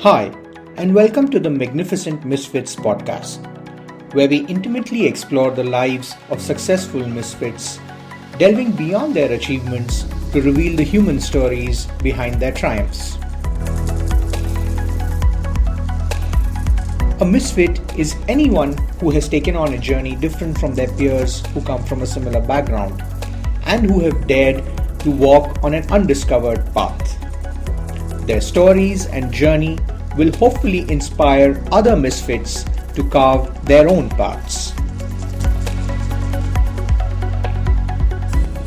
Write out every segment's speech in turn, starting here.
Hi, and welcome to the Magnificent Misfits podcast, where we intimately explore the lives of successful misfits, delving beyond their achievements to reveal the human stories behind their triumphs. A misfit is anyone who has taken on a journey different from their peers who come from a similar background and who have dared to walk on an undiscovered path. Their stories and journey will hopefully inspire other misfits to carve their own paths.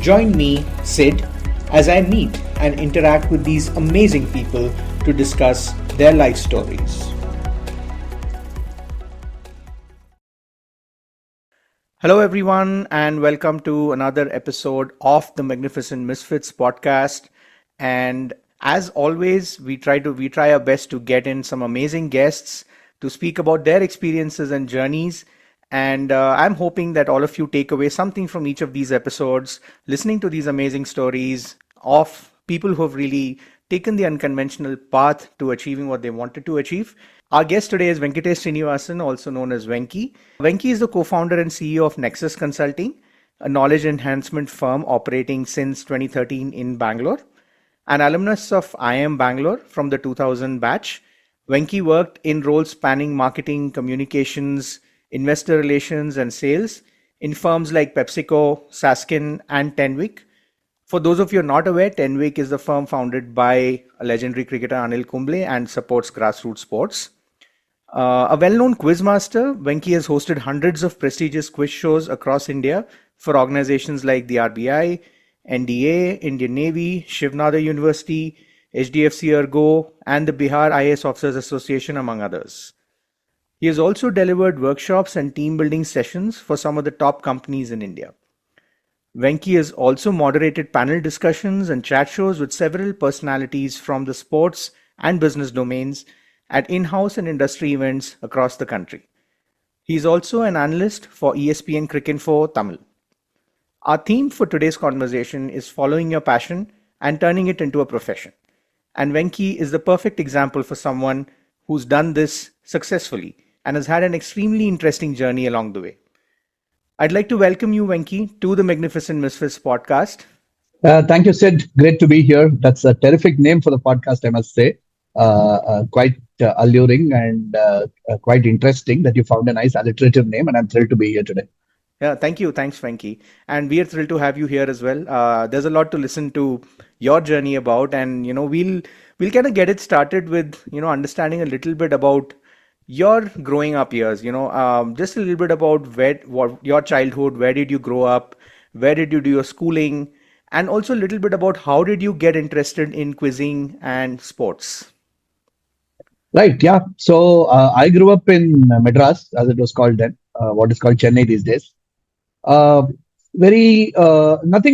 Join me, Sid, as I meet and interact with these amazing people to discuss their life stories. Hello, everyone, and welcome to another episode of the Magnificent Misfits podcast. And as always, we try our best to get in some amazing guests to speak about their experiences and journeys. And I'm hoping that all of you take away something from each of these episodes, listening to these amazing stories of people who have really taken the unconventional path to achieving what they wanted to achieve. Our guest today is Venky Srinivasan, also known as Venky. Venky is the co-founder and CEO of Nexus Consulting, a knowledge enhancement firm operating since 2013 in Bangalore. An alumnus of IIM Bangalore from the 2000 batch, Venky worked in roles spanning marketing, communications, investor relations, and sales in firms like PepsiCo, Saskin, and Tenwick. For those of you not aware, Tenwick is the firm founded by a legendary cricketer Anil Kumble and supports grassroots sports. A well-known quizmaster, Venky has hosted hundreds of prestigious quiz shows across India for organizations like the RBI, NDA, Indian Navy, Shiv Nadar University, HDFC Ergo, and the Bihar IAS Officers Association, among others. He has also delivered workshops and team building sessions for some of the top companies in India. Venky has also moderated panel discussions and chat shows with several personalities from the sports and business domains at in-house and industry events across the country. He is also an analyst for ESPN Cricinfo Tamil. Our theme for today's conversation is following your passion and turning it into a profession. And Venky is the perfect example for someone who's done this successfully and has had an extremely interesting journey along the way. I'd like to welcome you, Venky, to the Magnificent Misfits podcast. Thank you, Sid. Great to be here. That's a terrific name for the podcast, I must say. Quite alluring and quite interesting that you found a nice alliterative name, and I'm thrilled to be here today. Yeah, thank you. Thanks, Venky. And we are thrilled to have you here as well. There's a lot to listen to your journey about, and we'll kind of get it started with understanding a little bit about your growing up years. Just a little bit about what your childhood. Where did you grow up? Where did you do your schooling? And also a little bit about how did you get interested in quizzing and sports? Right. Yeah. So I grew up in Madras, as it was called then, what is called Chennai these days. Nothing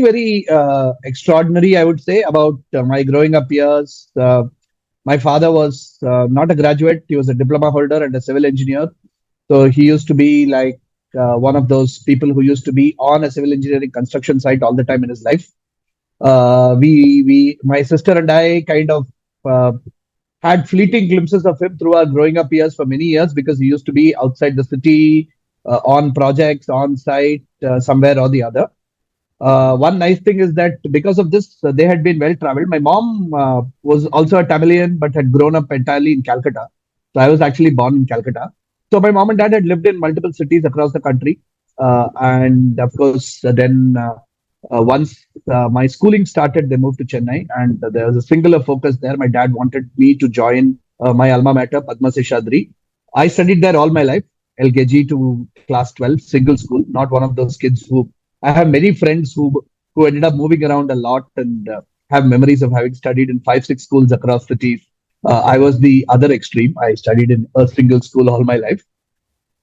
very extraordinary, I would say, about my growing up years. My father was not a graduate. He was a diploma holder and a civil engineer. So he used to be like one of those people who used to be on a civil engineering construction site all the time in his life. My sister and I kind of had fleeting glimpses of him through our growing up years for many years because he used to be outside the city, on projects, on site, somewhere or the other. One nice thing is that because of this, they had been well traveled. My mom was also a Tamilian but had grown up entirely in Calcutta. So I was actually born in Calcutta. So my mom and dad had lived in multiple cities across the country. And of course, then once my schooling started, they moved to Chennai, and there was a singular focus there. My dad wanted me to join my alma mater, Padma Seshadri. I studied there all my life, LKG to class 12, single school, not one of those kids who... I have many friends who ended up moving around a lot and have memories of having studied in 5-6 schools across cities. I was the other extreme. I studied in a single school all my life.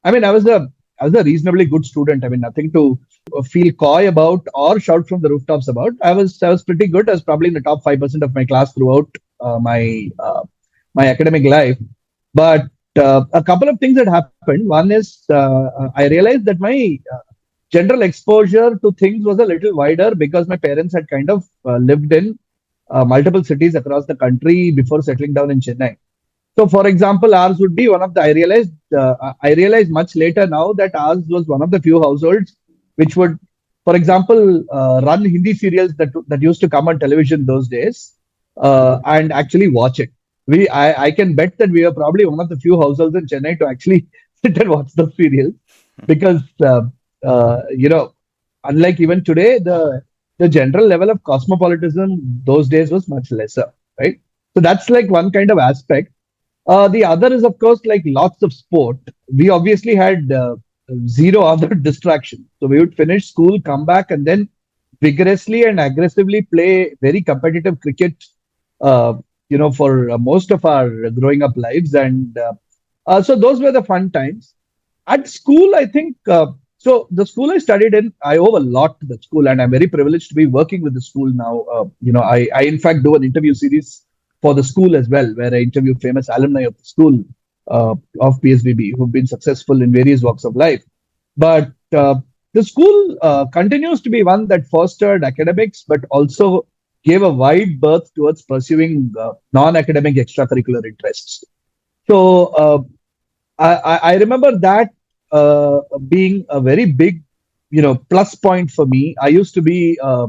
I mean, I was a reasonably good student. I mean, nothing to feel coy about or shout from the rooftops about. I was pretty good. I was probably in the top 5% of my class throughout my academic life. But a couple of things had happened. One is I realized that my general exposure to things was a little wider because my parents had kind of lived in multiple cities across the country before settling down in Chennai. So, for example, ours would be one of the. I realized much later now that ours was one of the few households which would, for example, run Hindi serials that used to come on television those days, and actually watch it. I can bet that we are probably one of the few households in Chennai to actually sit and watch those serials, because you know, unlike even today, the general level of cosmopolitanism those days was much lesser, right? So that's like one kind of aspect. The other is, of course, like lots of sport. We obviously had zero other distraction. So we would finish school, come back, and then vigorously and aggressively play very competitive cricket, uh, for most of our growing up lives. And so those were the fun times. At school, I think, so the school I studied in, I owe a lot to the school, and I'm very privileged to be working with the school now. I in fact do an interview series for the school as well, where I interview famous alumni of the school, of PSBB, who've been successful in various walks of life. But the school continues to be one that fostered academics, but also gave a wide berth towards pursuing non-academic extracurricular interests. So I remember that being a very big, plus point for me. I used to be a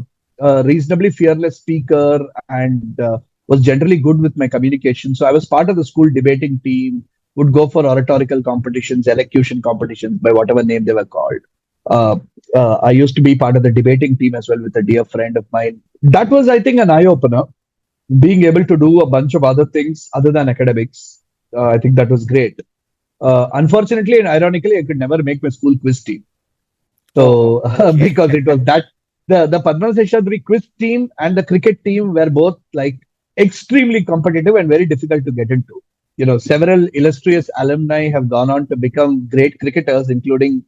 reasonably fearless speaker, and was generally good with my communication. So I was part of the school debating team, would go for oratorical competitions, elocution competitions, by whatever name they were called. Uh, I used to be part of the debating team as well with a dear friend of mine. That was, I think, an eye opener. Being able to do a bunch of other things other than academics, I think that was great. Unfortunately and ironically, I could never make my school quiz team. Oh, So okay. because it was that the Padma Seshadri quiz team and the cricket team were both like extremely competitive and very difficult to get into. Several illustrious alumni have gone on to become great cricketers, including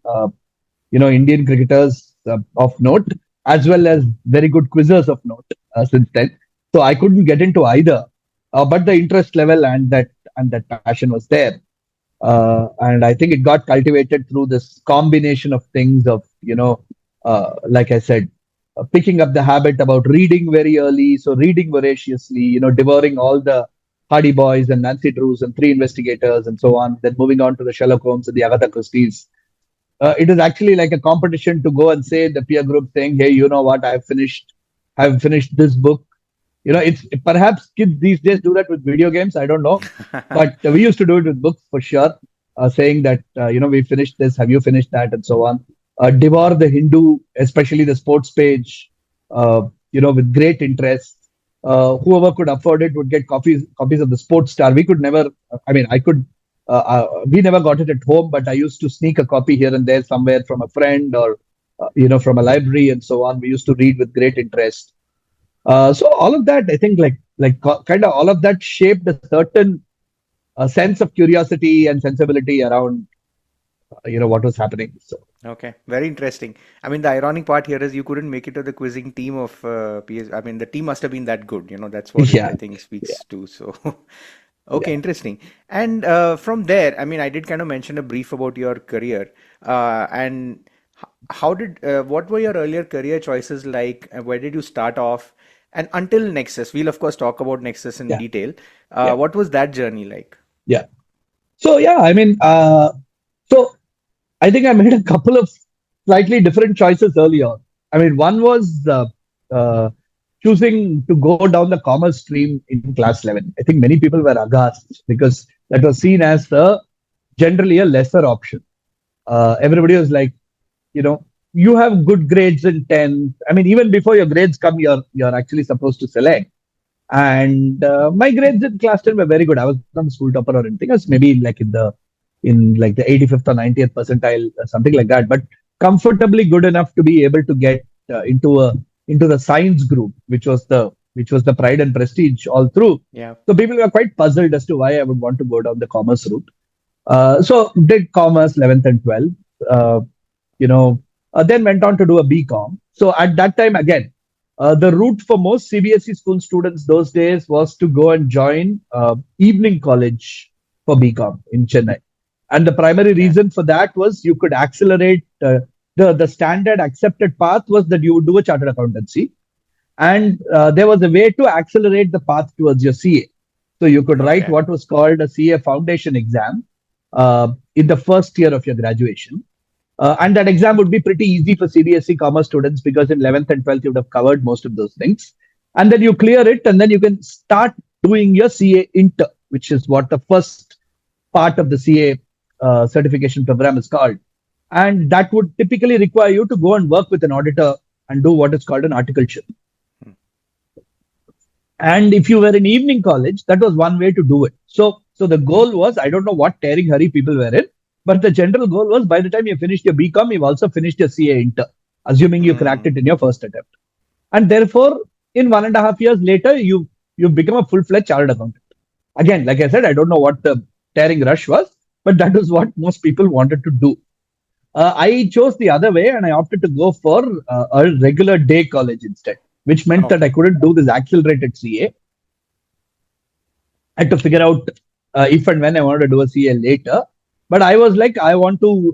Indian cricketers of note, as well as very good quizzers of note since then. So I couldn't get into either, but the interest level and that passion was there. And I think it got cultivated through this combination of things of, like I said, picking up the habit about reading very early. So reading voraciously, devouring all the Hardy Boys and Nancy Drews and Three Investigators and so on. Then moving on to the Sherlock Holmes and the Agatha Christie's. It is actually like a competition to go and say the peer group saying, "Hey, you know what? I've finished this book." It's perhaps kids these days do that with video games. I don't know, but we used to do it with books for sure, saying that we finished this. Have you finished that, and so on. Devour the Hindu, especially the sports page, with great interest. Whoever could afford it would get copies of the Sports Star. We could never. I mean, I could. We never got it at home, but I used to sneak a copy here and there somewhere from a friend or from a library and so on. We used to read with great interest. So all of that, I think, kind of all of that shaped a certain sense of curiosity and sensibility around, what was happening. So Okay, very interesting. I mean, the ironic part here is you couldn't make it to the quizzing team of PS. I mean, the team must have been that good. That's what it, yeah, I think, yeah, speaks to. So, okay, yeah, interesting. And from there, I mean, I did kind of mention a brief about your career. And how did, what were your earlier career choices like? Where did you start off? And until Nexus, we'll of course talk about Nexus in yeah, detail. yeah, What was that journey like? yeah. So yeah, I mean, so I think I made a couple of slightly different choices earlier. I mean, one was uh, choosing to go down the commerce stream in class 11. I think many people were aghast because that was seen as generally a lesser option. Everybody was like, you have good grades in 10th. I mean, even before your grades come, you're actually supposed to select. And my grades in class 10 were very good. I was not a school topper or anything. I was maybe like in the 85th or 90th percentile, something like that. But comfortably good enough to be able to get into the science group, which was the pride and prestige all through. Yeah. So people were quite puzzled as to why I would want to go down the commerce route. So did commerce 11th and 12th. Uh, then went on to do a BCom. So at that time, again, the route for most CBSE school students those days was to go and join evening college for BCom in Chennai. And the primary Yeah. reason for that was you could accelerate. The standard accepted path was that you would do a chartered accountancy, and there was a way to accelerate the path towards your CA. So you could write Okay. what was called a CA foundation exam in the first year of your graduation. And that exam would be pretty easy for CBSE commerce students because in 11th and 12th you would have covered most of those things. And then you clear it, and then you can start doing your CA inter, which is what the first part of the CA certification program is called. And that would typically require you to go and work with an auditor and do what is called an articleship. Hmm. And if you were in evening college, that was one way to do it. So the goal was, I don't know what tearing hurry people were in, but the general goal was by the time you finished your BCom, you've also finished your CA inter, assuming you cracked Hmm. it in your first attempt. And therefore, in 1.5 years later, you've become a full-fledged chartered accountant. Again, like I said, I don't know what the tearing rush was, but that was what most people wanted to do. I chose the other way and I opted to go for a regular day college instead, which meant that I Okay. couldn't do this accelerated CA. I had to figure out if and when I wanted to do a CA later. But I was like, I want to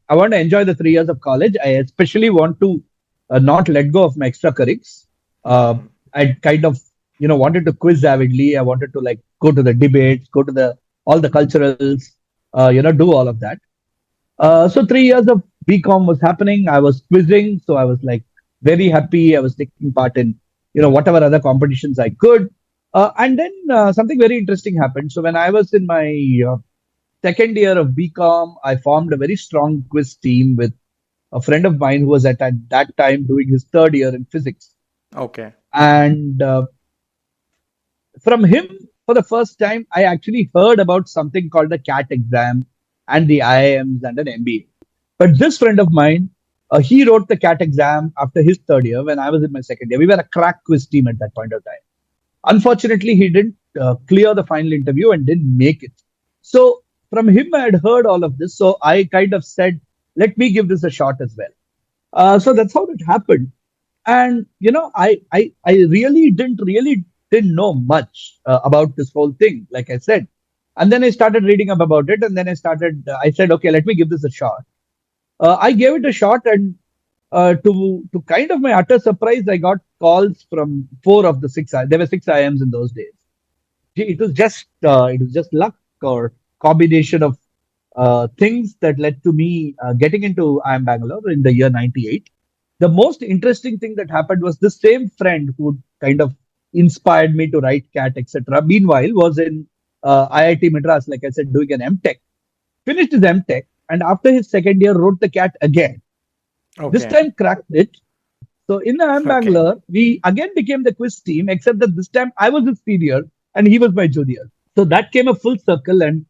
enjoy the 3 years of college. I especially want to not let go of my extracurrics. Uh, Hmm. I kind of, wanted to quiz avidly. I wanted to like go to the debates, go to the all the culturals, do all of that. So 3 years of BCom was happening. I was quizzing, so I was like very happy. I was taking part in whatever other competitions I could. And then something very interesting happened. So when I was in my second year of BCom, I formed a very strong quiz team with a friend of mine who was at that time doing his third year in physics. Okay. And from him, for the first time, I actually heard about something called the CAT exam and the IIMs and an MBA. But this friend of mine, he wrote the CAT exam after his third year when I was in my second year. We were a crack quiz team at that point of time. Unfortunately, he didn't clear the final interview and didn't make it. So from him, I had heard all of this. So I kind of said, let me give this a shot as well. So that's how it happened. And I really didn't know much about this whole thing, like I said. And then I started reading up about it, and then I said, okay, let me give this a shot. I gave it a shot, and to kind of my utter surprise, I got calls from four of the six. There were six IMs in those days. It was just luck or combination of things that led to me getting into IIM Bangalore in the year '98. The most interesting thing that happened was the same friend who kind of inspired me to write CAT, etc. Meanwhile, was in IIT Madras, like I said, doing an MTech. Finished his MTech, and after his second year, wrote the CAT again. This Okay. time, cracked it. So in the IIM Okay. Bangalore, we again became the quiz team, except that this time I was his senior and he was my junior. So that came a full circle, and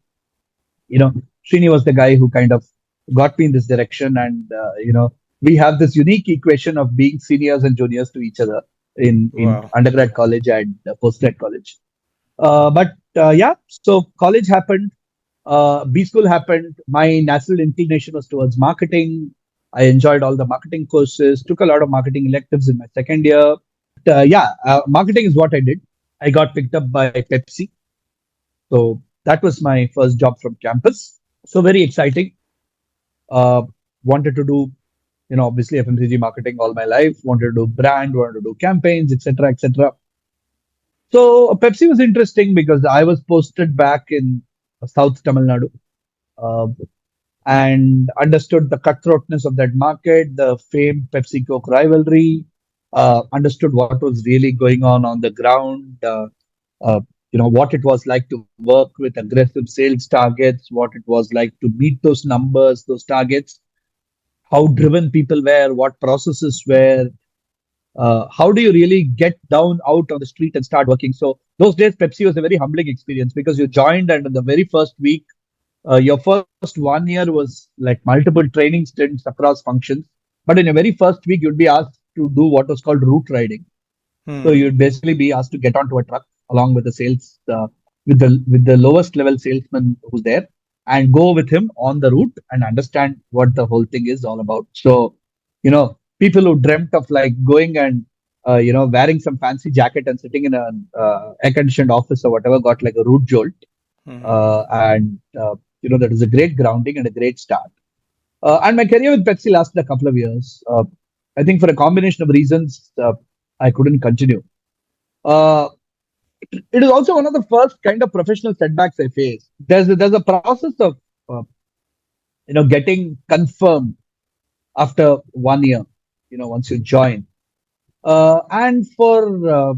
you know, Srini was the guy who kind of got me in this direction. And, we have this unique equation of being seniors and juniors to each other in Wow. undergrad college and postgrad college. But yeah, so college happened, B school happened. My natural inclination was towards marketing. I enjoyed all the marketing courses, took a lot of marketing electives in my second year. Yeah, marketing is what I did. I got picked up by Pepsi. So that was my first job from campus. So very exciting. Uh, Wanted to do, obviously FMCG marketing all my life. Wanted to do brand, wanted to do campaigns, etc., etc. So Pepsi was interesting because I was posted back in South Tamil Nadu uh, and understood the cutthroatness of that market, the famed Pepsi Coke rivalry, understood what was really going on the ground, uh, what it was like to work with aggressive sales targets, what it was like to meet those numbers, those targets, how driven people were, what processes were, how do you really get down out on the street and start working. So those days Pepsi was a very humbling experience because you joined, and in the very first week, your first 1 year was like multiple training stints across functions. But in your very first week, you'd be asked to do what was called route riding. So Hmm. you'd basically be asked to get onto a truck along with the sales, with the lowest level salesman who's there, and go with him on the route and understand what the whole thing is all about. So, people who dreamt of like going and wearing some fancy jacket and sitting in a air conditioned office or whatever got like a route jolt, Hmm. and that is a great grounding and a great start. And my career with Pepsi lasted a couple of years. I think for a combination of reasons, I couldn't continue. Uh, it is also one of the first kind of professional setbacks I faced. There's a process of uh, getting confirmed after 1 year. Once you join, and for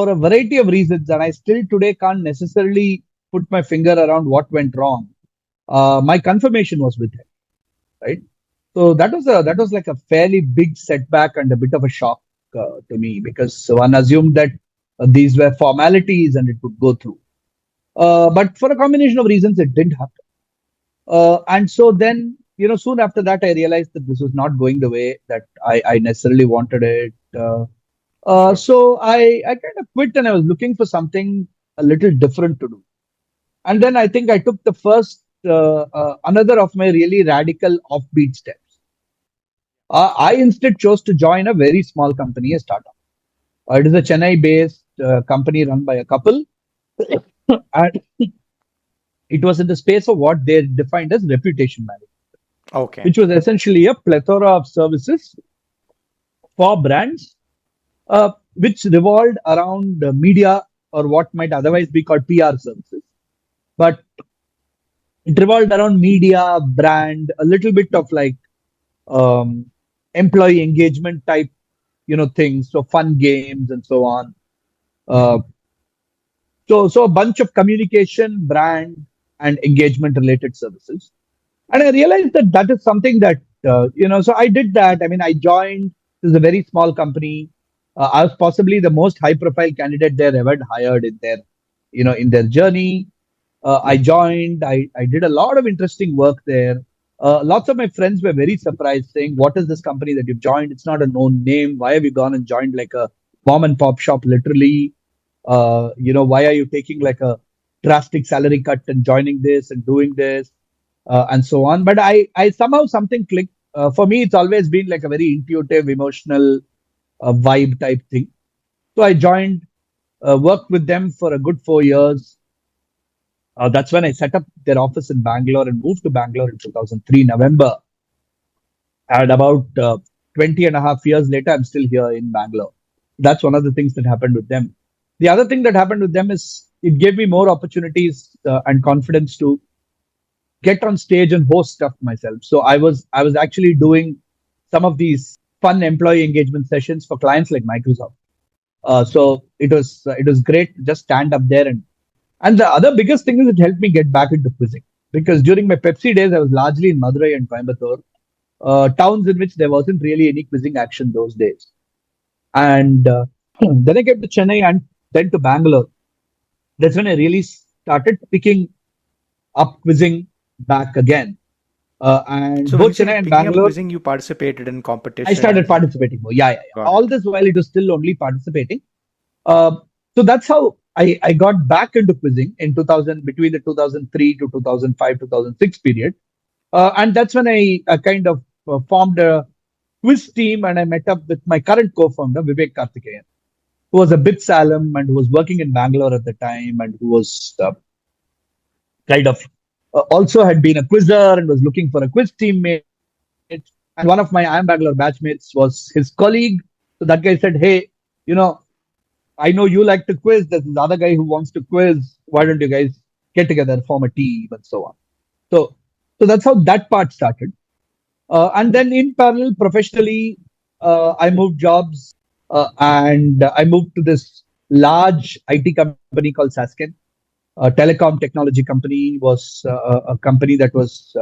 a variety of reasons, and I still today can't necessarily put my finger around what went wrong. My confirmation was with him, right? So that was like a fairly big setback and a bit of a shock to me because one assumed that these were formalities and it would go through. But for a combination of reasons, it didn't happen. And so then, soon after that, I realized that this was not going the way that I necessarily wanted it. Sure. So I kind of quit and I was looking for something a little different to do. And then I think I took the first, another of my really radical offbeat steps. I instead chose to join a very small company, a startup. It is a Chennai based company run by a couple. And it was in the space of what they defined as reputation management, Okay. which was essentially a plethora of services for brands, which revolved around media or what might otherwise be called PR services. But it revolved around media, brand, a little bit of like um, employee engagement type, things. So fun games and so on. Uh, so a bunch of communication, brand, and engagement related services. And I realized that that is something that so I did that. I mean, I joined. This is a very small company. I was possibly the most high profile candidate they ever hired in their in their journey. I joined. I did a lot of interesting work there. Lots of my friends were very surprised, saying, "What is this company that you've joined? It's not a known name. Why have you gone and joined like a mom and pop shop, literally? Why are you taking like a drastic salary cut and joining this and doing this, and so on?" But I somehow something clicked. For me, it's always been like a very intuitive, emotional vibe type thing. So I joined, worked with them for a good 4 years. That's when I set up their office in Bangalore and moved to Bangalore in 2003, November. And about 20 and a half years later, I'm still here in Bangalore. That's one of the things that happened with them. The other thing that happened with them is it gave me more opportunities and confidence to get on stage and host stuff myself. So I was actually doing some of these fun employee engagement sessions for clients like Microsoft. So it was great to just stand up there and the other biggest thing is it helped me get back into quizzing because during my Pepsi days I was largely in Madurai and Coimbatore, towns in which there wasn't really any quizzing action those days. And then I came to Chennai and then to Bangalore. That's when I really started picking up quizzing back again. And So when you both say Chennai and picking up Bangalore, quizzing, you participated in I started competitions. participating more. Yeah, yeah, yeah. Got All it. this while it was still only participating. Uh, so that's how I got back into quizzing in 2000, between the 2003 to 2005, 2006 period. And that's when I kind of formed a quiz team and I met up with my current co-founder, Vivek Karthikeyan, who was a bit Salem and who was working in Bangalore at the time and who was kind of also had been a quizzer and was looking for a quiz teammate. And one of my I am Bangalore batchmates was his colleague. So that guy said, "Hey, you know, I know you like to quiz. There's this other guy who wants to quiz. Why don't you guys get together, form a team, and so on?" So, so that's how that part started. And then in parallel, professionally, I moved jobs and I moved to this large IT company called Sasken. A telecom technology company was a company that was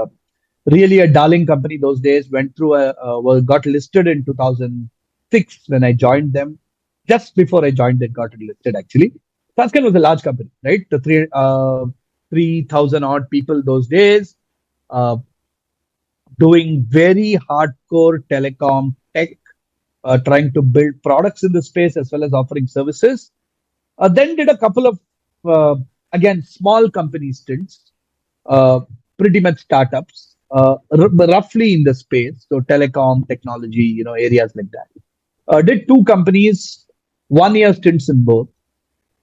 really a darling company those days. Went through got listed in 2006 when I joined them. Just before I joined, it got listed actually. Sasken was a large company, right? The 3,000 odd people those days, uh, doing very hardcore telecom tech, trying to build products in the space as well as offering services. Then did a couple of again small company stints, uh, pretty much startups, roughly in the space, so telecom, technology, areas like that. Did two companies, 1 year stints in both.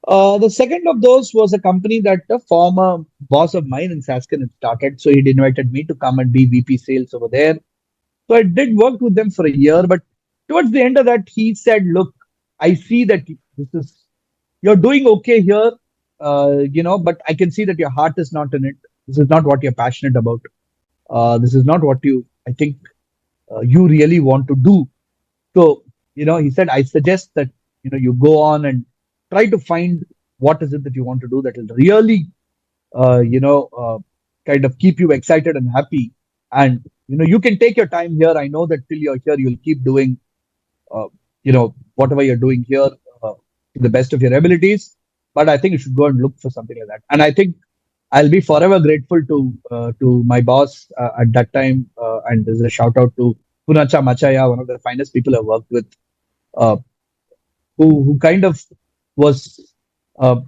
The second of those was a company that a former boss of mine in Saskin had started, so he'd invited me to come and be VP sales over there. So I did work with them for a year, but towards the end of that, he said, "Look, I see that this is you're doing okay here, but I can see that your heart is not in it. This is not what you're passionate about. This is not what I think, you really want to do. So, he said, I suggest that, you go on and try to find what is it that you want to do that will really, uh, you know, uh, kind of keep you excited and happy. And, you can take your time here. I know that till you're here, you'll keep doing, whatever you're doing here, to the best of your abilities. But I think you should go and look for something like that. And I think I'll be forever grateful to my boss at that time. And there's a shout out to Punacha Machaya, one of the finest people I've worked with, uh, who kind of was uh,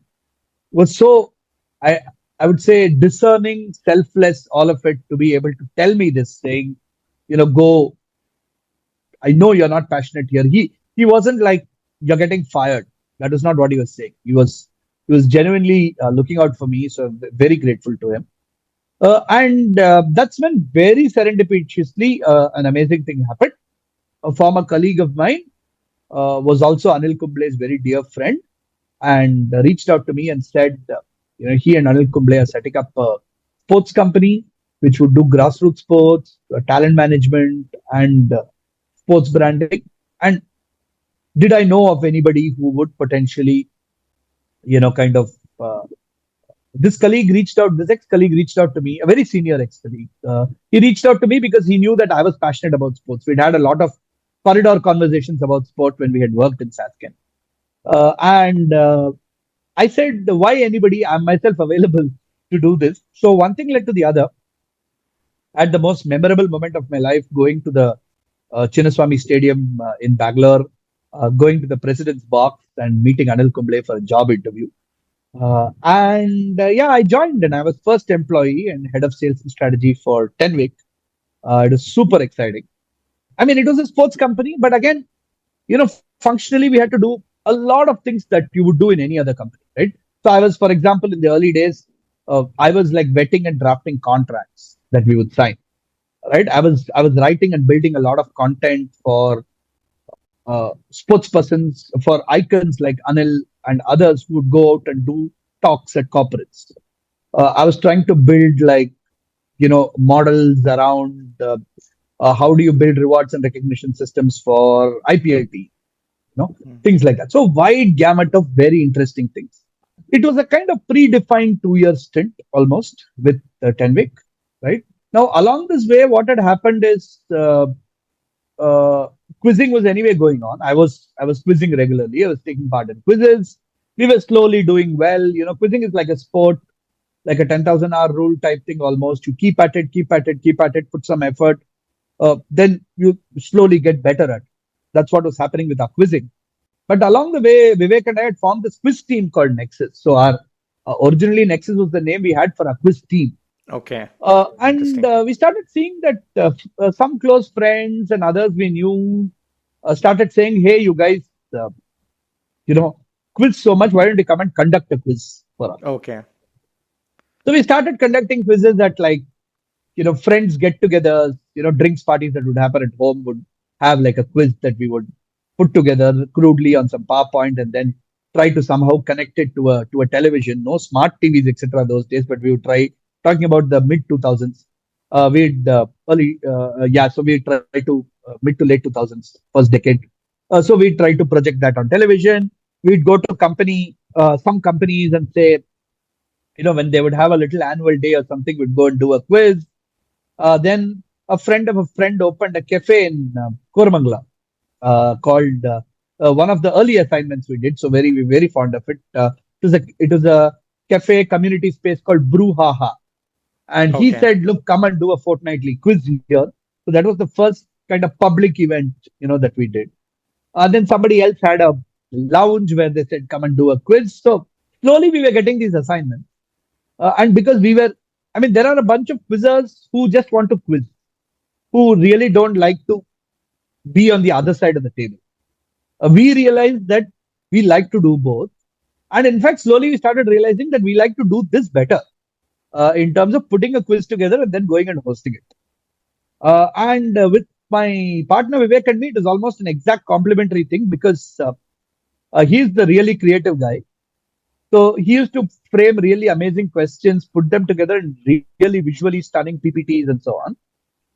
was so, I I would say, discerning, selfless, all of it, to be able to tell me this, saying, go. I know you're not passionate here. He wasn't like you're getting fired. That is not what he was saying. He was genuinely looking out for me. So I'm very grateful to him. And that's when very serendipitously an amazing thing happened. A former colleague of mine was also Anil Kumble's very dear friend, and reached out to me and said, he and Anil Kumble are setting up a sports company which would do grassroots sports, talent management, and sports branding. And did I know of anybody who would potentially, kind of, this ex-colleague reached out to me, a very senior ex-colleague. He reached out to me because he knew that I was passionate about sports. We'd had a lot of corridor conversations about sport when we had worked in Saskin. And I said, why anybody? I'm myself available to do this. So one thing led to the other. At the most memorable moment of my life, going to the Chinnaswamy Stadium in Bangalore, going to the president's box and meeting Anil Kumble for a job interview. And yeah, I joined and I was first employee and head of sales and strategy for 10 weeks. It was super exciting. I mean, it was a sports company, but again, functionally, we had to do a lot of things that you would do in any other company, right? So I was, for example, in the early days, I was like vetting and drafting contracts that we would sign, right? I was writing and building a lot of content for sports persons, for icons like Anil and others who would go out and do talks at corporates. I was trying to build like, models around how do you build rewards and recognition systems for IPL teams, Hmm. things like that. So wide gamut of very interesting things. It was a kind of predefined 2 year stint almost with 10 week, right? Now, along this way, what had happened is uh, quizzing was anyway going on. I was quizzing regularly. I was taking part in quizzes. We were slowly doing well. Quizzing is like a sport, like a 10,000 hour rule type thing almost. You keep at it, keep at it, keep at it, put some effort. Then you slowly get better at it. That's what was happening with our quizzing. But along the way, Vivek and I had formed this quiz team called Nexus. So our originally Nexus was the name we had for our quiz team. Okay. And Interesting. we started seeing that some close friends and others we knew started saying, "Hey, you guys, uh, you know, quiz so much. Why don't you come and conduct a quiz for us?" Okay. So we started conducting quizzes at like, friends get-togethers, drinks parties that would happen at home would have like a quiz that we would put together crudely on some PowerPoint and then try to somehow connect it to a television. No smart TVs, etc. those days, but we would try, talking about the mid 2000s. We'd early, yeah, so we try to mid to late 2000s, first decade. So we try to project that on television. We'd go to some companies and say, when they would have a little annual day or something, we'd go and do a quiz. Then a friend of a friend opened a cafe in Koramangala called one of the early assignments we did. So very, very fond of it. It was a cafe community space called Brouhaha. And he Okay. said, look, come and do a fortnightly quiz here. So that was the first kind of public event, that we did. Then somebody else had a lounge where they said, come and do a quiz. So slowly we were getting these assignments. And because I mean, there are a bunch of quizzers who just want to quiz, who really don't like to be on the other side of the table. We realized that we like to do both. And in fact, slowly we started realizing that we like to do this better in terms of putting a quiz together and then going and hosting it. And with my partner Vivek and me, it is almost an exact complementary thing because he's the really creative guy. So he used to frame really amazing questions, put them together in really visually stunning PPTs and so on.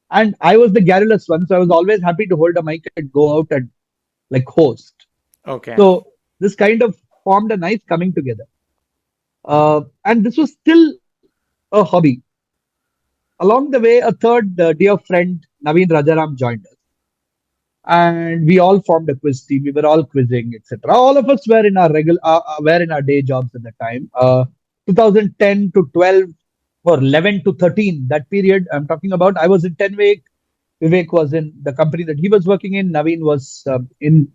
And I was the garrulous one, so I was always happy to hold a mic and go out and like host. Okay. So this kind of formed a nice coming together. And this was still a hobby. Along the way, a third dear friend, Naveen Rajaram, joined us. And we all formed a quiz team. We were all quizzing, etc. All of us were in our were in our day jobs at the time. 2010 to 12 or 11 to 13, that period I'm talking about. I was in 10 week. Vivek was in the company that he was working in. Naveen was in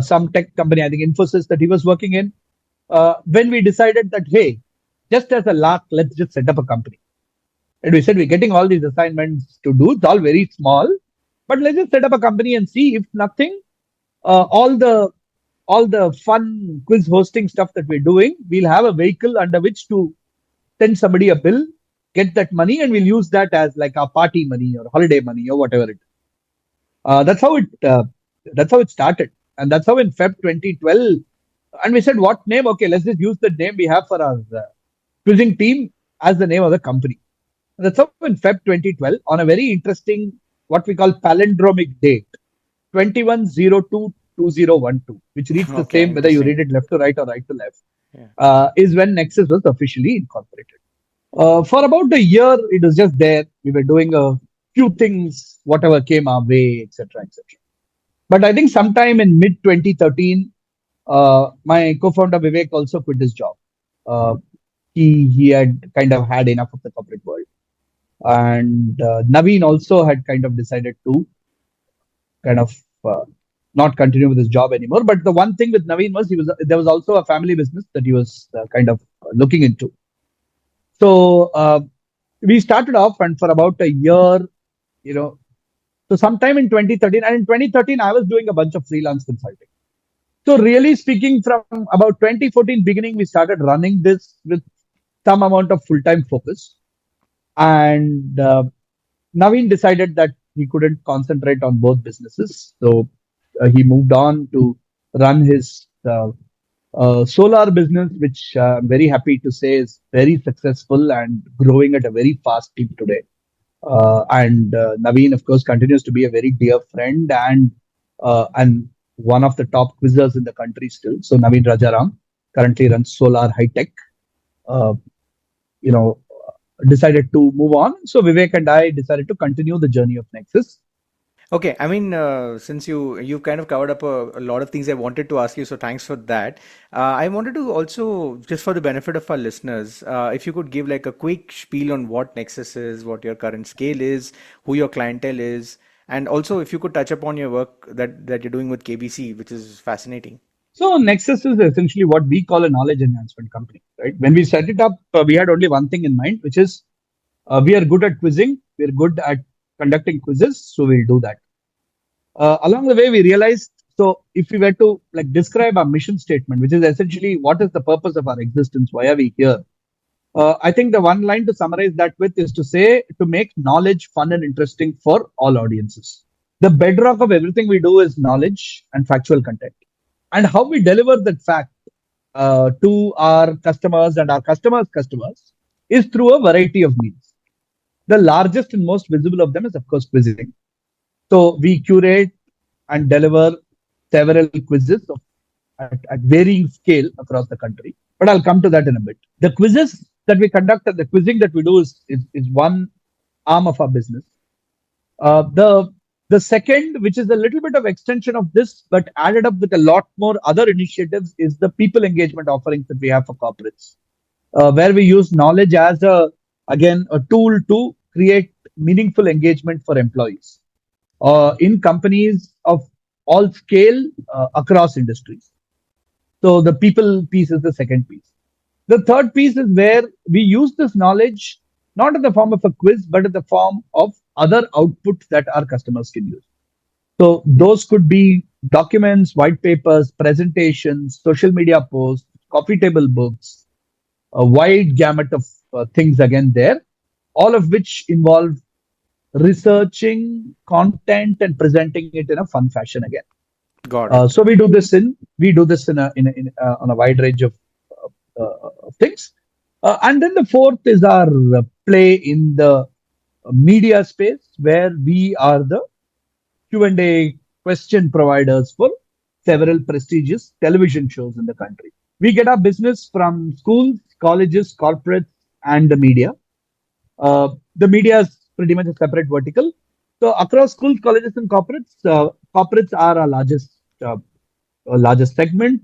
some tech company, I think Infosys, that he was working in. When we decided that, hey, just as a lark, let's just set up a company. And we said, we're getting all these assignments to do. It's all very small, but let's just set up a company and see if nothing, all the fun quiz hosting stuff that we're doing, we'll have a vehicle under which to send somebody a bill, get that money, and we'll use that as like our party money or holiday money or whatever it is. That's how it. That's how it started, and that's how in Feb 2012. And we said, what name? Okay, let's just use the name we have for our quizzing team as the name of the company. That's how in Feb 2012, on a very interesting, what we call palindromic date, 21/02/2012, which reads the Okay, same whether you interesting. read it left to right or right to left, Yeah. is when Nexus was officially incorporated. For about a year, it was just there. We were doing a few things, whatever came our way, etc., etc. But I think sometime in mid 2013, my co-founder Vivek also quit his job. Uh, he had kind of had enough of the corporate world, and Naveen also had kind of decided to kind of not continue with his job anymore. But the one thing with Naveen was he was there was also a family business that he was kind of looking into. So we started off, and for about a year, you know, so sometime in 2013, and in 2013, I was doing a bunch of freelance consulting. So really speaking, from about 2014 beginning, we started running this with some amount of full-time focus. And Naveen decided that he couldn't concentrate on both businesses. So he moved on to run his solar business, which I'm very happy to say is very successful and growing at a very fast clip today. And Naveen, of course, continues to be a very dear friend and one of the top quizzers in the country still. So Naveen Rajaram currently runs Solar High Tech. Uh, you know, Decided to move on. So Vivek and I decided to continue the journey of Nexus. Okay, I mean, since you've kind of covered up a lot of things I wanted to ask you, so thanks for that. I wanted to also, just for the benefit of our listeners, if you could give like a quick spiel on what Nexus is, what your current scale is, who your clientele is, and also if you could touch upon your work that you're doing with KBC, which is fascinating. So Nexus is essentially what we call a knowledge enhancement company, right? When we set it up, we had only one thing in mind, which is we are good at quizzing, we're good at conducting quizzes, so we'll do that. Along the way, we realized, so if we were to like describe our mission statement, which is essentially what is the purpose of our existence, why are we here? I think the one line to summarize that with is to say to make knowledge fun and interesting for all audiences. The bedrock of everything we do is knowledge and factual content. And how we deliver that fact to our customers and our customers' customers is through a variety of means. The largest and most visible of them is, of course, quizzing. So we curate and deliver several quizzes at varying scale across the country. But I'll come to that in a bit. The quizzes that we conduct and the quizzing that we do is one arm of our business. The second, which is a little bit of extension of this, but added up with a lot more other initiatives, is the people engagement offerings that we have for corporates, where we use knowledge as a tool to create meaningful engagement for employees in companies of all scale across industries. So the people piece is the second piece. The third piece is where we use this knowledge not in the form of a quiz, but in the form of other outputs that our customers can use. So those could be documents, white papers, presentations, social media posts, coffee table books, a wide gamut of things again there, all of which involve researching content and presenting it in a fun fashion again. Got it. So we do this in a on a wide range of things. And then the fourth is our play in the media space, where we are the Q&A question providers for several prestigious television shows in the country. We get our business from schools, colleges, corporates, and the media. The media is pretty much a separate vertical. So across schools, colleges, and corporates are our uh, largest segment.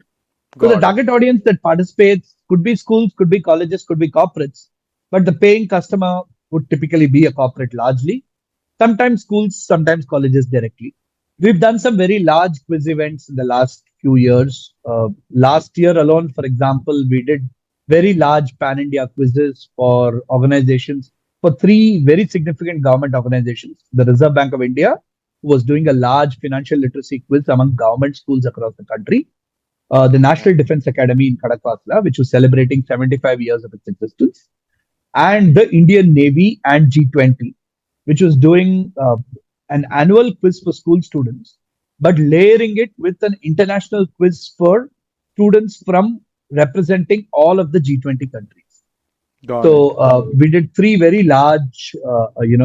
So the Got it. target audience that participates could be schools, could be colleges, could be corporates, but the paying customer would typically be a corporate largely. Sometimes schools, sometimes colleges directly. We've done some very large quiz events in the last few years. Last year alone, for example, we did very large pan India quizzes for organizations, for three very significant government organizations. The Reserve Bank of India was doing a large financial literacy quiz among government schools across the country. The Okay. National Defense Academy in Kadakwasla, which was celebrating 75 years of its existence, and the Indian Navy and G20, which was doing an annual quiz for school students, but layering it with an international quiz for students from representing all of the G20 countries. Got it. So we did three very large,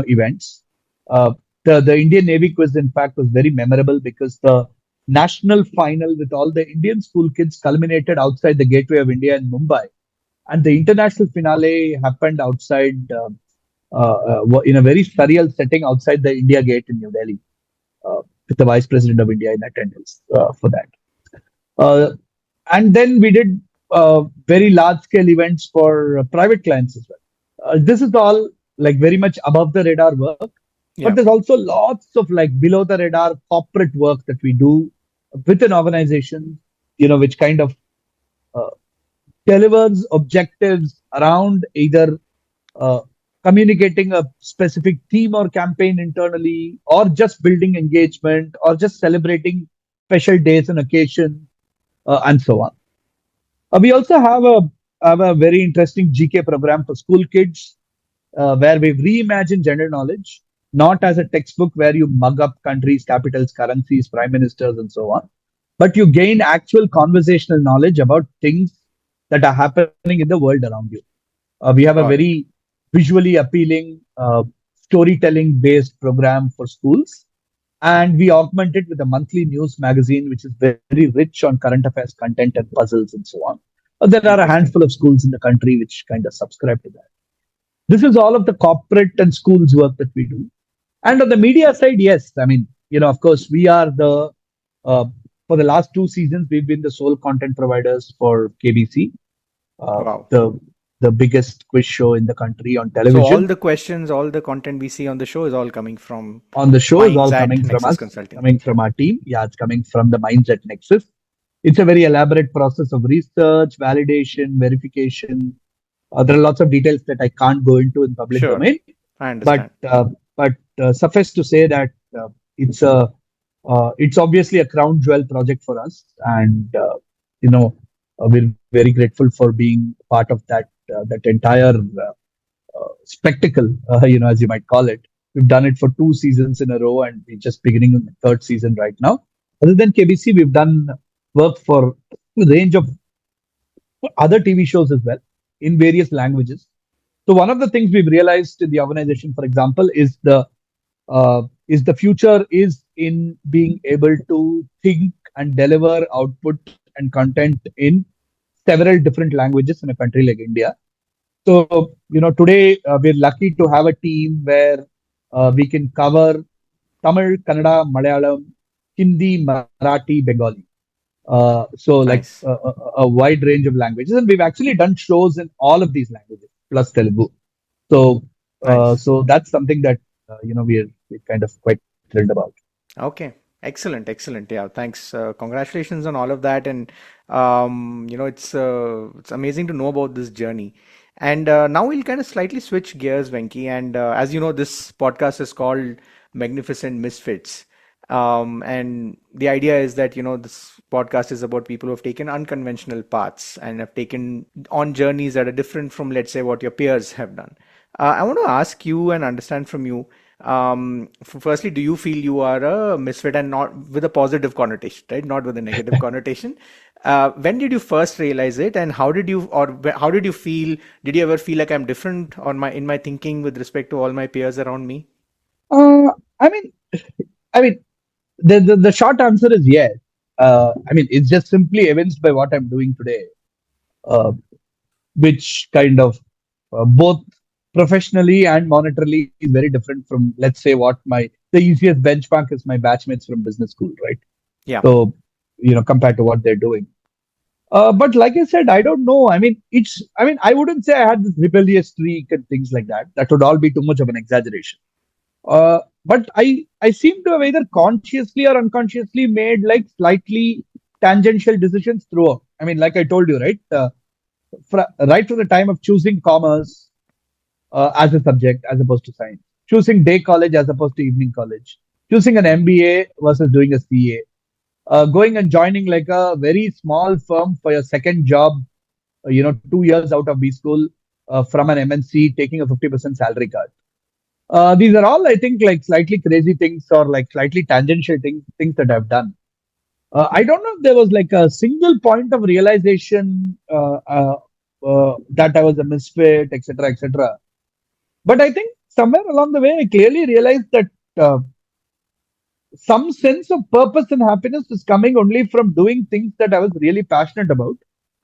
events. Uh, the Indian Navy quiz, in fact, was very memorable because the national final with all the Indian school kids culminated outside the Gateway of India in Mumbai, and the international finale happened outside in a very surreal setting outside the India Gate in New Delhi, with the Vice President of India in attendance for that. Uh, and then we did very large scale events for private clients as well. This is all like very much above the radar work, but Yeah. there's also lots of like below the radar corporate work that we do with an organization, which kind of uh, delivers objectives around either uh, communicating a specific theme or campaign internally, or just building engagement, or just celebrating special days and occasions, and so on. We also have a very interesting GK program for school kids, where we've reimagined general knowledge, not as a textbook where you mug up countries, capitals, currencies, prime ministers, and so on, but you gain actual conversational knowledge about things that are happening in the world around you. We have a Got it. very visually appealing, storytelling based program for schools. And we augment it with a monthly news magazine, which is very rich on current affairs content and puzzles and so on. There are a Interesting. handful of schools in the country which kind of subscribe to that. This is all of the corporate and schools work that we do. And on the media side, yes, I mean, of course, we are uh, for the last two seasons, we've been the sole content providers for KBC, uh, Wow. the the biggest quiz show in the country on So all television. the questions, all the content we see on the show is all coming from On the show is minds all at coming from Nexus us, Consulting. coming from our team. Yeah, it's coming from the minds at Nexus. It's a very elaborate process of research, validation, verification. There are lots of details that I can't go into in public Sure. domain, I but understand. suffice to say that it's a it's obviously a crown jewel project for us, and we're very grateful for being part of that entire spectacle, as you might call it. We've done it for two seasons in a row, and we're just beginning the third season right now. Other than KBC, we've done work for a range of other TV shows as well in various languages. So one of the things we've realized in the organization, for example, is the future is in being able to think and deliver output and content in several different languages in a country like India. So, today we're lucky to have a team where we can cover Tamil, Kannada, Malayalam, Hindi, Marathi, Bengali. So, like Nice. a wide range of languages. And we've actually done shows in all of these languages, plus Telugu. So, Nice. so that's something that, we're kind of quite thrilled about. Okay. Excellent. Excellent. Yeah. Thanks. Congratulations on all of that. And it's amazing to know about this journey. And now we'll kind of slightly switch gears, Venki. And as you know, this podcast is called Magnificent Misfits. And the idea is that, this podcast is about people who have taken unconventional paths and have taken on journeys that are different from, let's say, what your peers have done. I want to ask you and understand from you. Firstly, do you feel you are a misfit and not with a positive connotation, right? Not with a negative connotation. When did you first realize it, and how did you, or how did you feel? Did you ever feel like I'm different on my in my thinking with respect to all my peers around me? Uh, I mean, I mean, the short answer is yes. I mean, it's just simply evinced by what I'm doing today, uh, which kind of both professionally and monetarily is very different from, let's say, what my the easiest benchmark is my batchmates from business school, right? Yeah. So, compared to what they're doing. But like I said, I don't know. I mean, I wouldn't say I had this rebellious streak and things like that. That would all be too much of an exaggeration. But I seem to have either consciously or unconsciously made like slightly tangential decisions throughout. I mean, like I told you, right? Right from the time of choosing commerce as a subject as opposed to science, choosing day college as opposed to evening college, choosing an MBA versus doing a CA, going and joining like a very small firm for your second job, 2 years out of B school from an MNC, taking a 50% salary cut. These are all, I think, like slightly crazy things or like slightly tangential things that I've done. I don't know if there was like a single point of realization that I was a misfit, etc., etc. But I think somewhere along the way, I clearly realized that uh, some sense of purpose and happiness was coming only from doing things that I was really passionate about.